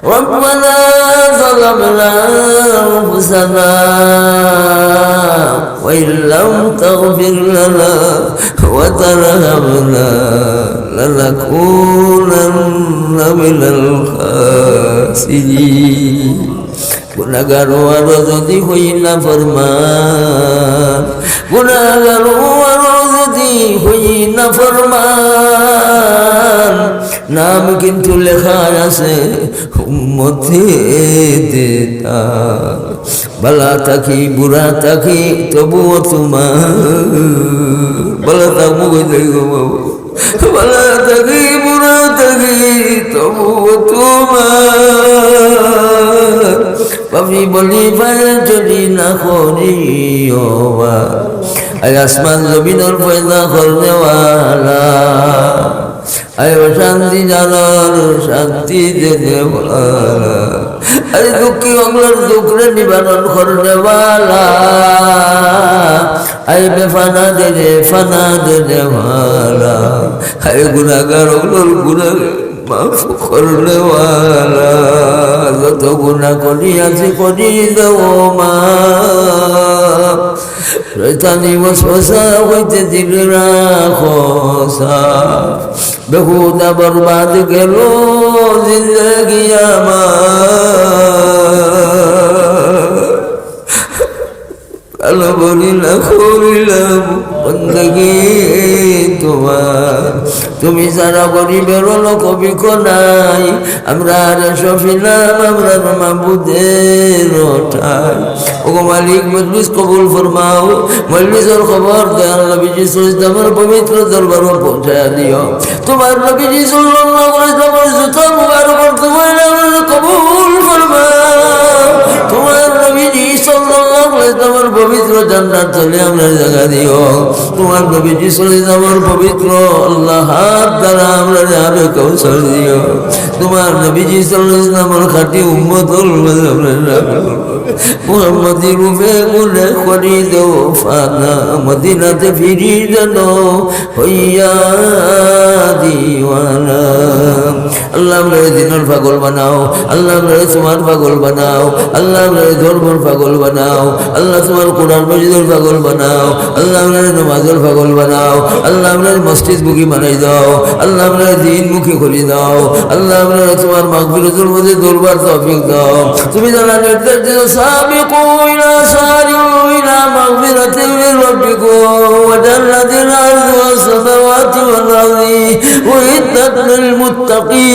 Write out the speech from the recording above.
ربنا ظلمنا أنفسنا وإن لم تغفر لنا وترحمنا لنكونن من الخاسرين গুনাহগার ওয়ারো যদি হই না ফরমান গুনাহগার ওয়ারো যদি হই না ফরমান নাম কিন্তু লেখা আছে উম্মতে বালা থাকি বুড়া থাকি তবুও তোমার বালা থাকবো বালা থাকি বুড়া থাকি তবুও তোমার পাবি বলি যদি না করিও আয় আসমান জমিনের পয়দা করনেওয়ালা আয় শান্তি জানার শান্তি দেনে আরে দুঃখী অগলার দুঃখরে নিবারণ করনেওয়ালা আয় বেফানা দেনে ফানা দেনেওয়ালা আয় গুনাহগার অগলার গুনাহ মাফ করনেওয়ালা যত গুনাহ করিয়াছি করি দেও মা শয়তানি ওয়াসওয়াসা হইতে দিল রাখো সাফ বেহুদা বরবাদ গেল জিন্দগি আমার আলো বলি না করিলাম বন্দগি তোমার তুমি যারা গরিবের লোক নাই আমরা সফিলাম আমরা মাহবুদের ঠাই ও মালিক মজলিস কবুল ফরমাও মজলিসের খবর দেন নবীজি সাল্লাল্লাহু পবিত্র দরবারে পৌঁছায়া দিও তোমার নবীজি সাল্লাল্লাহু আলাইহি ওয়াসাল্লাম জুতা মুবারক কবুল ফরমাও তোমার নবীজি সাল্লাল্লাহু আলাইহি ওয়াসাল্লাম পবিত্র জান্নাত চলে আমরা জায়গা দিও তোমার নবীজি সাল্লাল্লাহু আলাইহি পবিত্র আল্লাহ হাত দ্বারা আমরা যাবে কৌশল দিও তোমার নবীজি সাল্লাল্লাহু আলাইহি ওয়াসাল্লাম খাঁটি উম্মতুল মুহাম্মদি রূপে গুলে করি দেও ফানা মদিনাতে ফিরি যেন হইয়া দিওয়ানা আল্লাহ আমরা দিনের পাগল বানাও আল্লাহ আমরা তোমার পাগল বানাও আল্লাহ আমরা ধর্মের পাগল বানাও আল্লাহ তোমার কোরআন মজিদের পাগল বানাও আল্লাহ আমরা নামাজের পাগল বানাও আল্লাহ আমরা মসজিদ মুখী বানাই দাও আল্লাহ আমরা দিন মুখী করে দাও আল্লাহ আমরা তোমার মাগফিরাতের মধ্যে দরবার তৌফিক দাও তুমি যারা নির্দেশ দিও সাবিকু ইলা সারিউ ইলা মাগফিরাতিন মির রাব্বিকুম ওয়া জান্নাতিন আরদুহা আস-সামাওয়াতু ওয়াল আরদি উইদ্দাত লিল মুত্তাকিন